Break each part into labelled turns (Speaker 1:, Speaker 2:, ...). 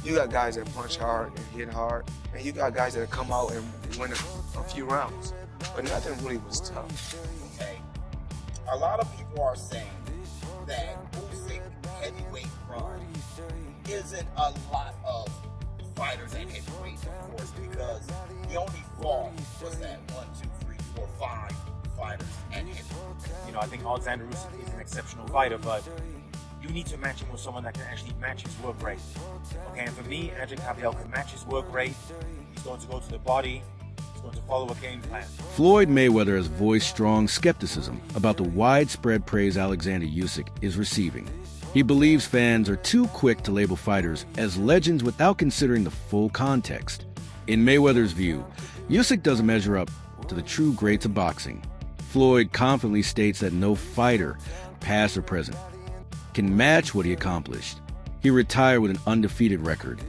Speaker 1: You got guys that punch hard and hit hard, and you got guys that come out and win a few rounds. But nothing really was tough.
Speaker 2: Okay. A lot of people are saying that Usyk heavyweight run isn't a lot of fighters at heavyweight, of course, because the only flaw was that 1, 2, 3, 4, 5 fighters at heavyweight.
Speaker 3: You know, I think Oleksandr Usyk is an exceptional fighter, but you need to match him with someone that can actually match his work rate. Okay, and for me, Adrian Capiel can match his work rate. He's going to go to the body. He's going to follow a game plan.
Speaker 4: Floyd Mayweather has voiced strong skepticism about the widespread praise Oleksandr Usyk is receiving. He believes fans are too quick to label fighters as legends without considering the full context. In Mayweather's view, Usyk doesn't measure up to the true greats of boxing. Floyd confidently states that no fighter, past or present, can match what he accomplished. He retired with an undefeated record,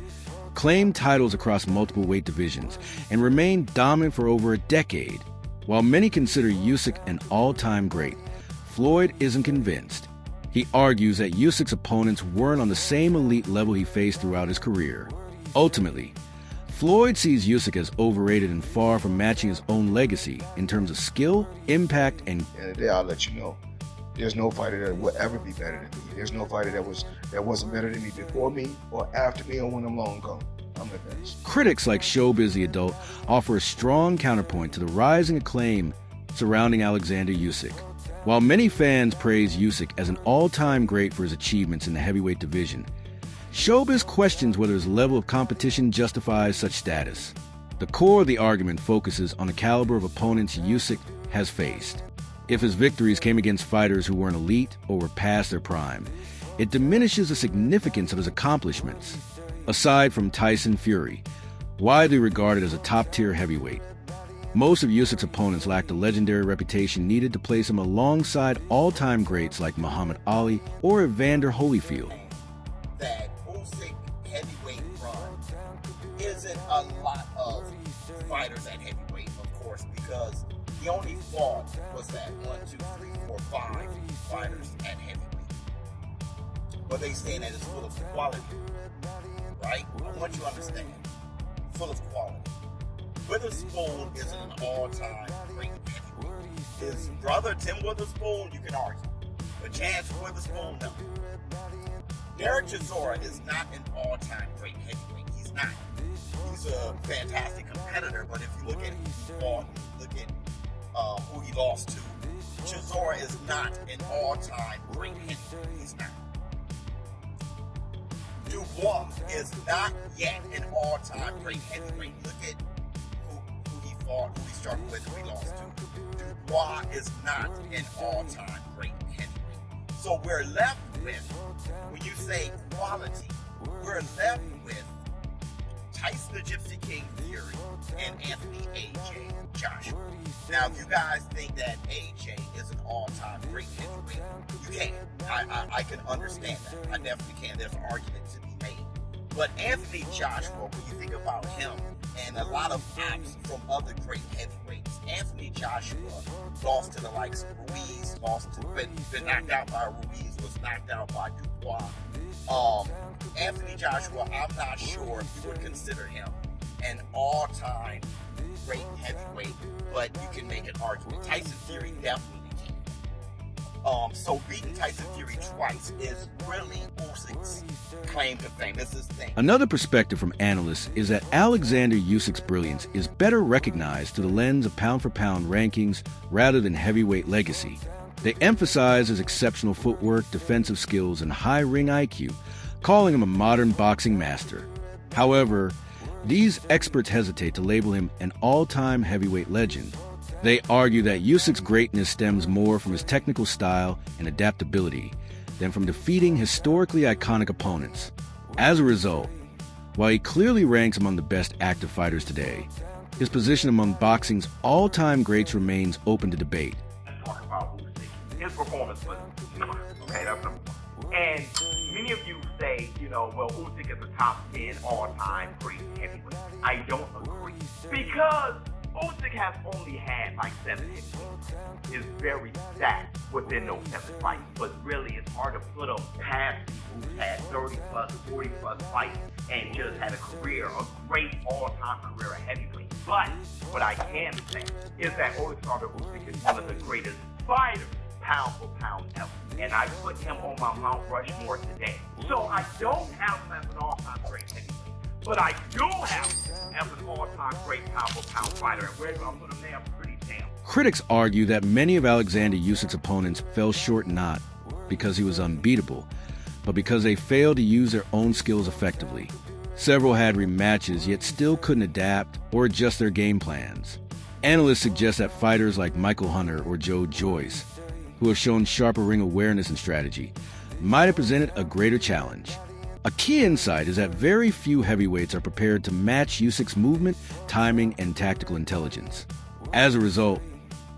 Speaker 4: claimed titles across multiple weight divisions, and remained dominant for over a decade. While many consider Usyk an all-time great, Floyd isn't convinced. He argues that Usyk's opponents weren't on the same elite level he faced throughout his career. Ultimately, Floyd sees Usyk as overrated and far from matching his own legacy in terms of skill, impact, and...
Speaker 1: At the end of the day, I'll let you know. There's no fighter that will ever be better than me. There's no fighter that wasn't better than me before me or after me or when I'm long gone. I'm the best.
Speaker 4: Critics like Showbiz the Adult offer a strong counterpoint to the rising acclaim surrounding Oleksandr Usyk. While many fans praise Usyk as an all-time great for his achievements in the heavyweight division, Showbiz questions whether his level of competition justifies such status. The core of the argument focuses on the caliber of opponents Usyk has faced. If his victories came against fighters who weren't elite or were past their prime, it diminishes the significance of his accomplishments. Aside from Tyson Fury, widely regarded as a top-tier heavyweight, most of Usyk's opponents lacked the legendary reputation needed to place him alongside all-time greats like Muhammad Ali or Evander Holyfield.
Speaker 2: That Usyk heavyweight run isn't a lot of fighters at heavyweight, of course, because the only flaw was that 1, 2, 3, 4, 5 fighters at heavyweight. But they saying that it's full of quality, right? I want you to understand, full of quality. Witherspoon isn't an all-time great heavyweight. His brother Tim Witherspoon, you can argue, but Chance Witherspoon, no. Derek Chisora is not an all-time great heavyweight. He's not. He's a fantastic competitor, but if you look at who he fought, look at who he lost to, Chisora is not an all-time great heavyweight. He's not. Dubois is not yet an all-time great heavyweight. Look at who he fought, who he struggled with, who he lost to. Dubois is not an all-time great heavyweight. So we're left with, when you say quality, we're left with Tyson the Gypsy King Fury and Anthony A.J. Joshua. Now, if you guys think that A.J. is an all-time great heavyweight, you can. I can understand that. I definitely can. There's an argument to be made. But Anthony Joshua, when you think about him and a lot of ops from other great heavyweights, Anthony Joshua lost to the likes of Ruiz, been knocked out by Ruiz, was knocked out by Dubois. Anthony Joshua, I'm not sure if you would consider him an all-time great heavyweight, but you can make an argument. Tyson Fury definitely can. So beating Tyson Fury twice is really Usyk's claim to fame. This is his thing.
Speaker 4: Another perspective from analysts is that Oleksandr Usyk's brilliance is better recognized through the lens of pound-for-pound rankings rather than heavyweight legacy. They emphasize his exceptional footwork, defensive skills, and high ring IQ, calling him a modern boxing master. However, these experts hesitate to label him an all-time heavyweight legend. They argue that Usyk's greatness stems more from his technical style and adaptability than from defeating historically iconic opponents. As a result, while he clearly ranks among the best active fighters today, his position among boxing's all-time greats remains open to debate.
Speaker 5: Let's talk about Usyk. His performance was okay, that's number one. And many of you say, well, Usyk is a top 10 all-time great heavyweight. I don't agree. Because Usyk has only had like 7 hit wins. Is very stacked within those 7 fights, but really it's hard to put him past people who's had 30 plus, 40 plus fights and just had a career, a great all-time career at heavyweight. But what I can say is that Oleksandr Usyk is one of the greatest fighters, pound for pound ever. And I put him on my Mount Rushmore today. So I don't have him as an all-time great heavyweight. But I do have him as an all-time great pound for pound fighter. And where do I put him there? Pretty damn.
Speaker 4: Critics argue that many of Oleksandr Usyk's opponents fell short not because he was unbeatable, but because they failed to use their own skills effectively. Several had rematches, yet still couldn't adapt or adjust their game plans. Analysts suggest that fighters like Michael Hunter or Joe Joyce, who have shown sharper ring awareness and strategy, might have presented a greater challenge. A key insight is that very few heavyweights are prepared to match Usyk's movement, timing, and tactical intelligence. As a result,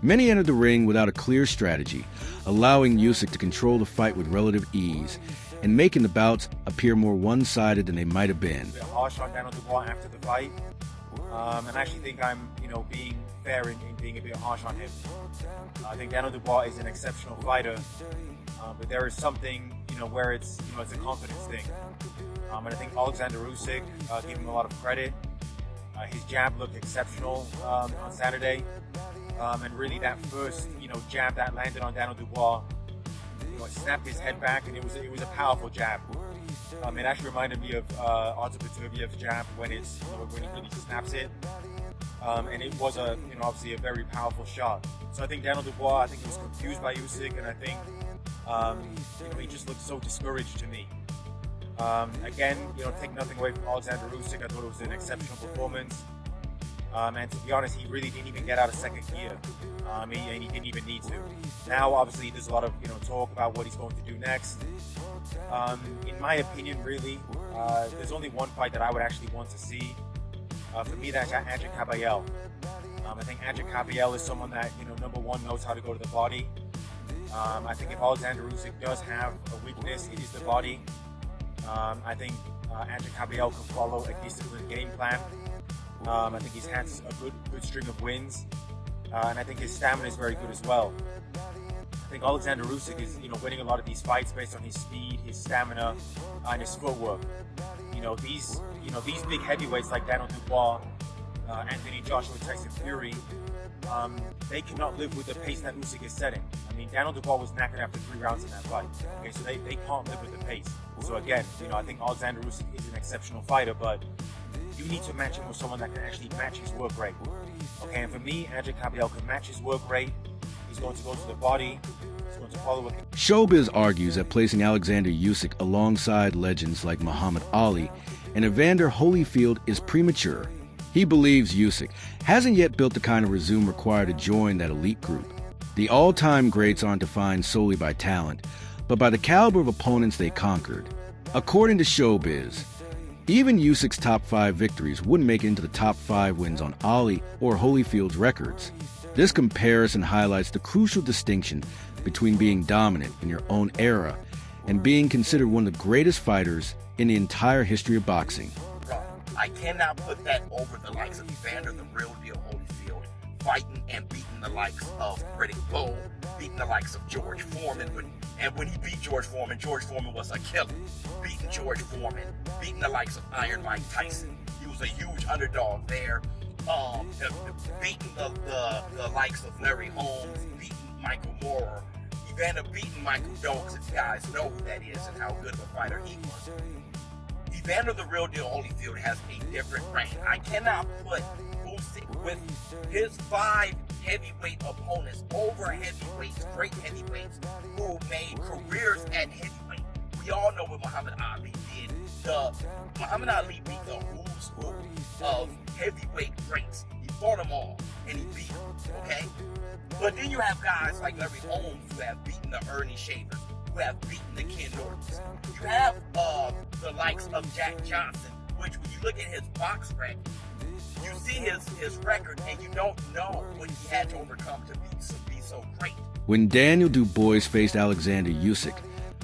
Speaker 4: many entered the ring without a clear strategy, allowing Usyk to control the fight with relative ease and making the bouts appear more one-sided than they might have been.
Speaker 3: A bit harsh on Daniel Dubois after the fight, and I actually think I'm, being fair in being a bit harsh on him. I think Daniel Dubois is an exceptional fighter, but there is something, where it's a confidence thing. And I think Oleksandr Usyk, give him a lot of credit. His jab looked exceptional on Saturday, and really that first, jab that landed on Daniel Dubois, it snapped his head back, and it was a powerful jab. It actually reminded me of Artur Beterbiev's jab when he really snaps it, and it was obviously a very powerful shot. So I think Daniel Dubois, he was confused by Usyk, and I think he just looked so discouraged to me. Again, take nothing away from Oleksandr Usyk. I thought it was an exceptional performance. And to be honest, he really didn't even get out of second gear. And he didn't even need to. Now, obviously, there's a lot of talk about what he's going to do next. In my opinion, really, there's only one fight that I would actually want to see. For me, that's Adrian Caballel. I think Adrian Caballel is someone that number one, knows how to go to the body. I think if Oleksandr Usyk does have a weakness, it is the body. I think Adrian Caballel can follow a disciplined game plan. I think he's had a good string of wins, and I think his stamina is very good as well. I think Oleksandr Usyk is winning a lot of these fights based on his speed, his stamina, and his footwork. These big heavyweights like Daniel Dubois, Anthony Joshua, Tyson Fury, they cannot live with the pace that Usyk is setting. Daniel Dubois was knackered after 3 rounds in that fight. Okay, so they can't live with the pace. So again, I think Oleksandr Usyk is an exceptional fighter, but you need to match him with someone that can actually match his work rate. Okay, and for me, Adrian Caballel can match his work rate. He's going to go to the body. He's going to follow it.
Speaker 4: Showbiz argues that placing Oleksandr Usyk alongside legends like Muhammad Ali and Evander Holyfield is premature. He believes Usyk hasn't yet built the kind of resume required to join that elite group. The all-time greats aren't defined solely by talent, but by the caliber of opponents they conquered. According to Showbiz, even Usyk's top 5 victories wouldn't make it into the top 5 wins on Ali or Holyfield's records. This comparison highlights the crucial distinction between being dominant in your own era and being considered one of the greatest fighters in the entire history of boxing.
Speaker 2: I cannot put that over the likes of Evander, the real deal Holyfield, fighting and beating the likes of Riddick Bowe, beating the likes of George Foreman. And when he beat George Foreman was a killer. Beating George Foreman, beating the likes of Iron Mike Tyson. He was a huge underdog there. Beating the likes of Larry Holmes, beating Michael Moorer. Evander beating Michael Doakes, if you guys know who that is and how good of a fighter he was. Evander the real deal Holyfield has a different reign. I cannot put Usyk with his 5 heavyweight opponents over heavyweights, great heavyweights who made careers at heavyweight. We all know what Muhammad Ali did. Muhammad Ali beat the who's who of heavyweight greats. He fought them all and he beat them, okay? But then you have guys like Larry Holmes who have beaten the Ernie Shavers, who have beaten the Ken Nortons. You have the likes of Jack Johnson, which when you look at his box record, you see his record and you don't know what he had to overcome to be so great.
Speaker 4: When Daniel Dubois faced Oleksandr Usyk,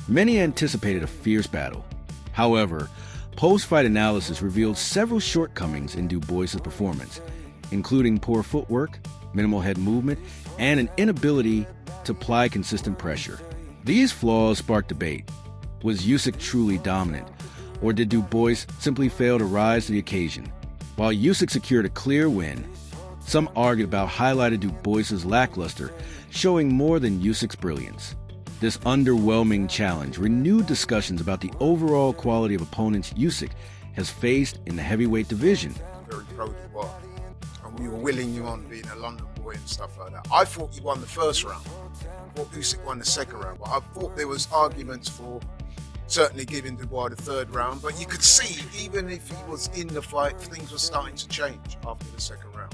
Speaker 4: many anticipated a fierce battle. However, post-fight analysis revealed several shortcomings in Dubois' performance, including poor footwork, minimal head movement, and an inability to apply consistent pressure. These flaws sparked debate. Was Usyk truly dominant, or did Du Bois simply fail to rise to the occasion? While Usyk secured a clear win, some argued about highlighted Du Bois' lackluster, showing more than Usyk's brilliance. This underwhelming challenge renewed discussions about the overall quality of opponents Usyk has faced in the heavyweight division.
Speaker 6: Very pro Dubois, and we were willing you on being a London boy and stuff like that. I thought he won the first round. I thought Usyk won the second round, but I thought there was arguments for certainly giving Dubois the third round. But you could see, even if he was in the fight, things were starting to change after the second round.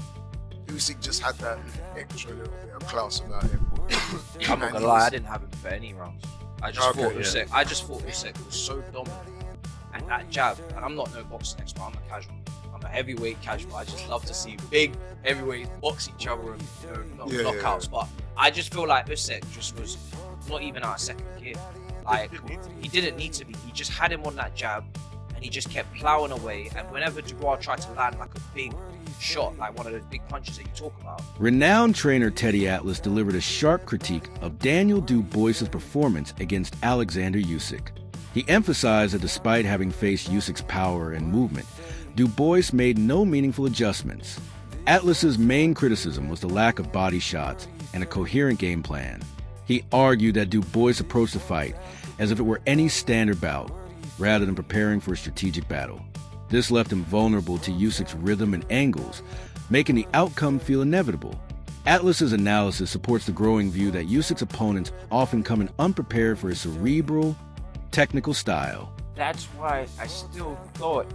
Speaker 6: Usyk just had that extra little bit of class about him.
Speaker 7: I'm not gonna lie, I didn't have him for any rounds. I just thought Usyk was so dominant. And that jab, and I'm not no boxing expert, I'm a casual. I'm a heavyweight casual. I just love to see big heavyweights box each other and knockouts. But I just feel like Usyk just was not even out of second gear. Like, he didn't need to be. He just had him on that jab, and he just kept plowing away. And whenever Dubois tried to land like a big shot, like one of those big punches that you talk about.
Speaker 4: Renowned trainer Teddy Atlas delivered a sharp critique of Daniel Du Bois' performance against Oleksandr Usyk. He emphasized that despite having faced Usyk's power and movement, Du Bois made no meaningful adjustments. Atlas's main criticism was the lack of body shots and a coherent game plan. He argued that Du Bois approached the fight as if it were any standard bout, rather than preparing for a strategic battle. This left him vulnerable to Usyk's rhythm and angles, making the outcome feel inevitable. Atlas's analysis supports the growing view that Usyk's opponents often come in unprepared for his cerebral, technical style.
Speaker 8: That's why I still thought,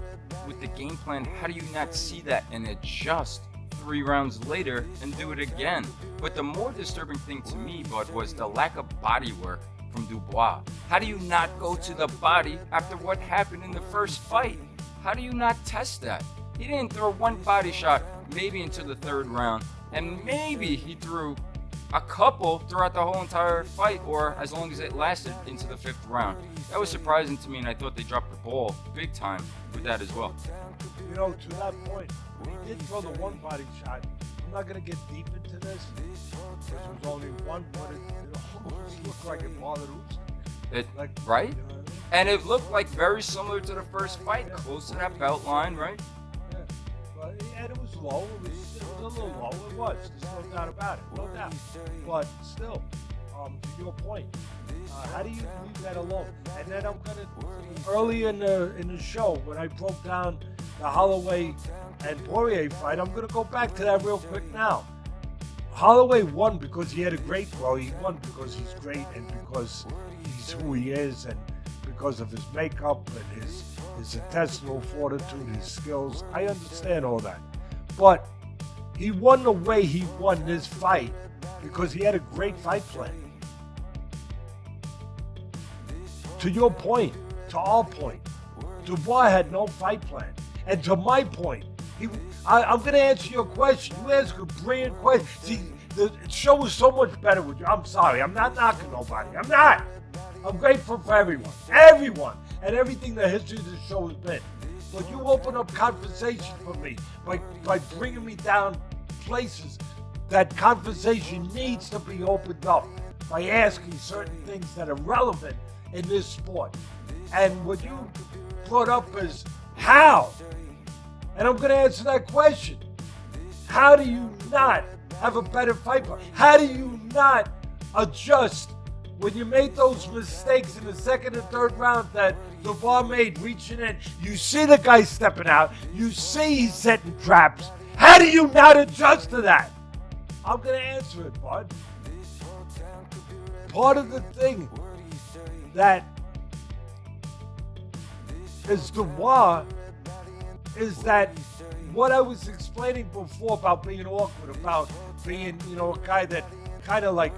Speaker 8: with the game plan, how do you not see that and adjust 3 rounds later and do it again? But the more disturbing thing to me, Bud, was the lack of body work from Dubois. How do you not go to the body after what happened in the first fight? How do you not test that? He didn't throw one body shot maybe into the 3rd round, and maybe he threw a couple throughout the whole entire fight, or as long as it lasted into the 5th round. That was surprising to me, and I thought they dropped the ball big time with that as well.
Speaker 9: You know, to that point, he did throw the one body shot. I'm not going to get deep into this, because it was only one, but it almost looked like it bothered Usyk.
Speaker 8: Right?
Speaker 9: You know what I mean?
Speaker 8: And it looked like very similar to the first fight, close to that belt line, right?
Speaker 9: Yeah. And it was low. It was a little low. It was. There's no doubt about it. No doubt. But still, to your point, how do you leave that alone? And then I'm going to, early in the show, when I broke down the Holloway and Poirier fight, I'm going to go back to that real quick now. Holloway won because he had a great, well, he won because he's great and because he's who he is and because of his makeup and his intestinal fortitude, his skills. I understand all that. But he won the way he won this fight because he had a great fight plan. To your point, to our point, Dubois had no fight plan. And to my point, I'm going to answer your question. You ask a brilliant question. See, the show was so much better with you. I'm sorry. I'm not knocking nobody. I'm not. I'm grateful for everyone. Everyone. And everything the history of this show has been. But you open up conversation for me by bringing me down places that conversation needs to be opened up by asking certain things that are relevant in this sport. And what you brought up is how? And I'm going to answer that question. How do you not have a better fight plan? How do you not adjust when you made those mistakes in the 2nd and 3rd round that Dubois made, reaching in? You see the guy stepping out. You see he's setting traps. How do you not adjust to that? I'm going to answer it, bud. Part of the thing that is Dubois is that what I was explaining before about being awkward, about being, a guy that kind of like,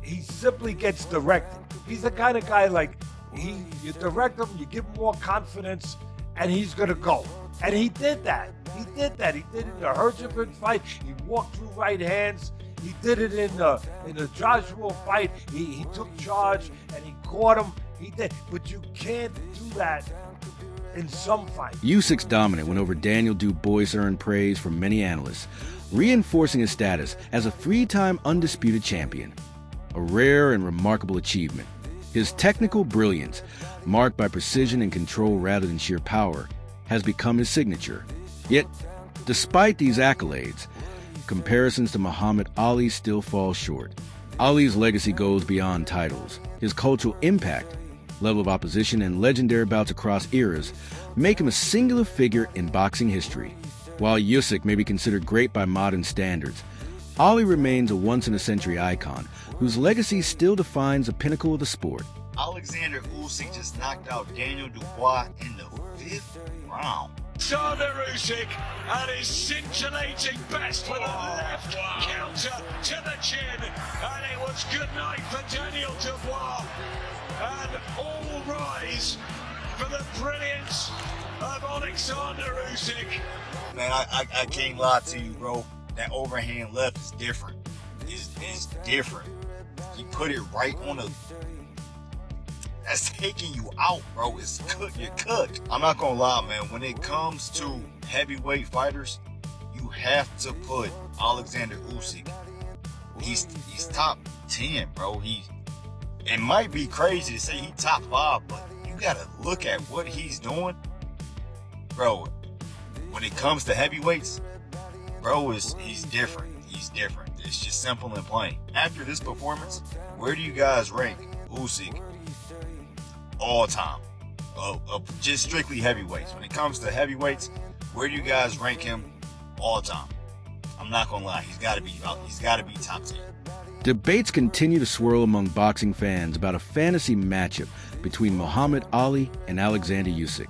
Speaker 9: he simply gets directed. He's the kind of guy like, you direct him, you give him more confidence, and he's going to go. And he did that. He did it in the Herjavec fight. He walked through right hands. He did it in the Joshua fight. He took charge and he caught him. He did. But you can't do that in some fights.
Speaker 4: Usyk's dominant win over Daniel Dubois earned praise from many analysts, reinforcing his status as a three-time undisputed champion. A rare and remarkable achievement. His technical brilliance, marked by precision and control rather than sheer power, has become his signature. Yet, despite these accolades, comparisons to Muhammad Ali still fall short. Ali's legacy goes beyond titles. His cultural impact, level of opposition, and legendary bouts across eras make him a singular figure in boxing history. While Usyk may be considered great by modern standards, Ali remains a once-in-a-century icon whose legacy still defines the pinnacle of the sport.
Speaker 2: Oleksandr Usyk just knocked out Daniel Dubois in the 5th round.
Speaker 10: Oleksandr Usyk at his scintillating best with a left counter to the chin, and it was good night for Daniel Dubois. And all rise for the brilliance of Oleksandr Usyk.
Speaker 2: Man, I can't lie to you, bro. That overhand left is different. It's different. He put it right on the... That's taking you out, bro. It's cooked. You're cooked. I'm not gonna lie, man. When it comes to heavyweight fighters, you have to put Oleksandr Usyk. He's top 10, bro. It might be crazy to say he's top 5, but you gotta look at what he's doing, bro. When it comes to heavyweights, bro, he's different. He's different. It's just simple and plain. After this performance, where do you guys rank Usyk all time? Just strictly heavyweights. When it comes to heavyweights, where do you guys rank him all time? I'm not gonna lie, he's gotta be top 10.
Speaker 4: Debates continue to swirl among boxing fans about a fantasy matchup between Muhammad Ali and Oleksandr Usyk.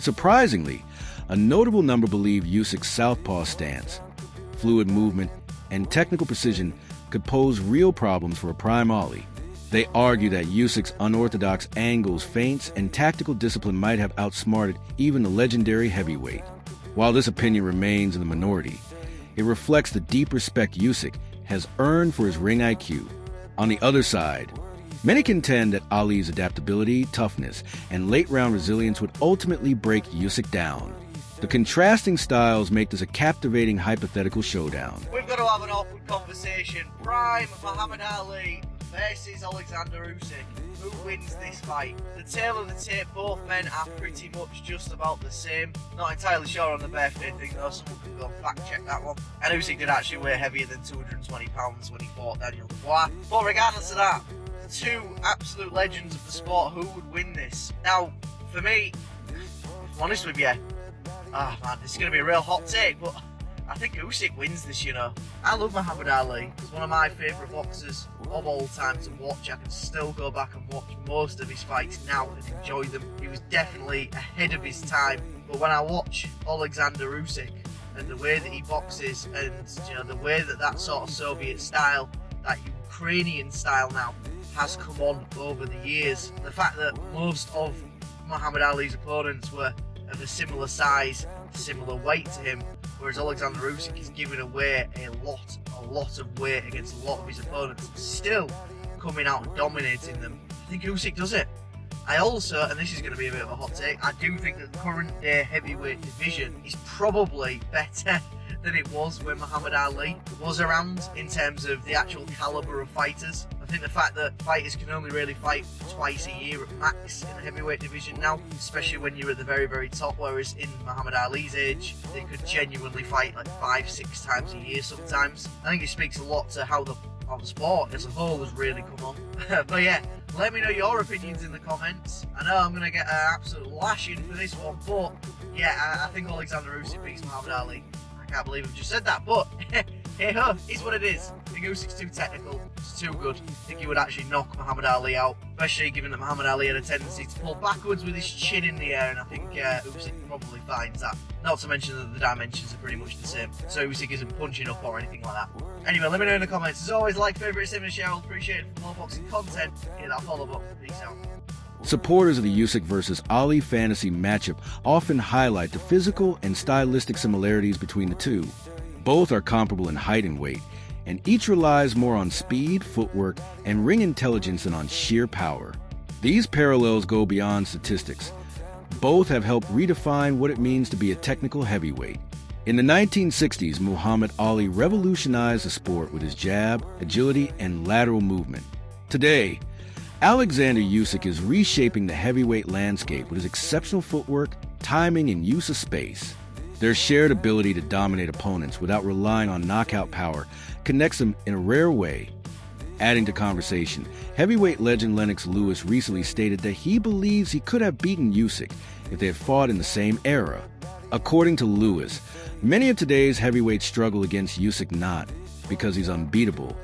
Speaker 4: Surprisingly, a notable number believe Usyk's southpaw stance, fluid movement, and technical precision could pose real problems for a prime Ali. They argue that Usyk's unorthodox angles, feints, and tactical discipline might have outsmarted even the legendary heavyweight. While this opinion remains in the minority, it reflects the deep respect Usyk has earned for his ring IQ. On the other side, many contend that Ali's adaptability, toughness, and late-round resilience would ultimately break Usyk down. The contrasting styles make this a captivating hypothetical showdown.
Speaker 11: We've got to have an awkward conversation. Prime Muhammad Ali versus Oleksandr Usyk. Who wins this fight? The tale of the tape, both men are pretty much just about the same. Not entirely sure on the birthday thing though, someone can go fact check that one. And Usyk did actually weigh heavier than 220 pounds when he fought Daniel Dubois. But regardless of that, the two absolute legends of the sport, who would win this? Now, for me, if I'm honest with you, man, this is going to be a real hot take, but I think Usyk wins this, you know. I love Muhammad Ali. He's one of my favourite boxers of all time to watch. I can still go back and watch most of his fights now and enjoy them. He was definitely ahead of his time. But when I watch Oleksandr Usyk and the way that he boxes and, you know, the way that sort of Soviet style, that Ukrainian style now, has come on over the years, the fact that most of Muhammad Ali's opponents were of a similar size, similar weight to him, whereas Oleksandr Usyk is giving away a lot of weight against a lot of his opponents, still coming out and dominating them. I think Usyk does it. I also, and this is going to be a bit of a hot take, I do think that the current day heavyweight division is probably better than it was when Muhammad Ali was around in terms of the actual caliber of fighters. I think the fact that fighters can only really fight twice a year at max in the heavyweight division now, especially when you're at the very, very top, whereas in Muhammad Ali's age, they could genuinely fight like 5-6 times a year sometimes. I think it speaks a lot to how the sport as a whole has really come on. But yeah, let me know your opinions in the comments. I know I'm going to get an absolute lashing for this one, but yeah, I think Oleksandr Usyk beats Muhammad Ali. I can't believe I've just said that, but hey ho, it's what it is. I think Usyk's too technical, it's too good. I think he would actually knock Muhammad Ali out, especially given that Muhammad Ali had a tendency to pull backwards with his chin in the air, and I think Usyk probably finds that. Not to mention that the dimensions are pretty much the same, so Usyk isn't punching up or anything like that. Anyway, let me know in the comments. As always, like, favourite, similar, share, I'll appreciate it for more boxing content. Hit that follow button. Peace out.
Speaker 4: Supporters of the Usyk versus Ali fantasy matchup often highlight the physical and stylistic similarities between the two. Both are comparable in height and weight, and each relies more on speed, footwork, and ring intelligence than on sheer power. These parallels go beyond statistics. Both have helped redefine what it means to be a technical heavyweight. In the 1960s, Muhammad Ali revolutionized the sport with his jab, agility, and lateral movement. Today, Oleksandr Usyk is reshaping the heavyweight landscape with his exceptional footwork, timing, and use of space. Their shared ability to dominate opponents without relying on knockout power connects them in a rare way. Adding to conversation, heavyweight legend Lennox Lewis recently stated that he believes he could have beaten Usyk if they had fought in the same era. According to Lewis, many of today's heavyweights struggle against Usyk not because he's unbeatable,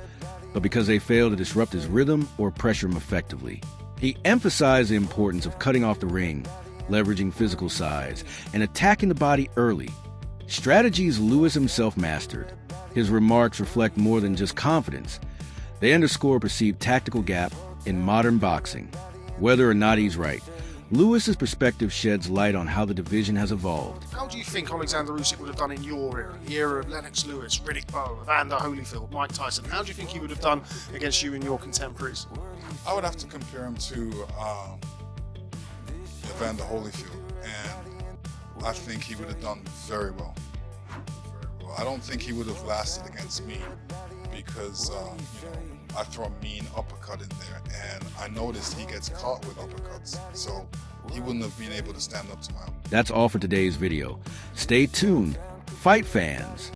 Speaker 4: but because they fail to disrupt his rhythm or pressure him effectively. He emphasized the importance of cutting off the ring, leveraging physical size, and attacking the body early. Strategies Lewis himself mastered. His remarks reflect more than just confidence. They underscore a perceived tactical gap in modern boxing. Whether or not he's right, Lewis's perspective sheds light on how the division has evolved.
Speaker 6: How do you think Oleksandr Usyk would have done in your era, the era of Lennox Lewis, Riddick Bowe, Evander Holyfield, Mike Tyson? How do you think he would have done against you and your contemporaries?
Speaker 12: I would have to compare him to Evander Holyfield, and I think he would have done very well. I don't think he would have lasted against me because I throw a mean uppercut in there, and I noticed he gets caught with uppercuts, so he wouldn't have been able to stand up to my own.
Speaker 4: That's all for today's video. Stay tuned, fight fans.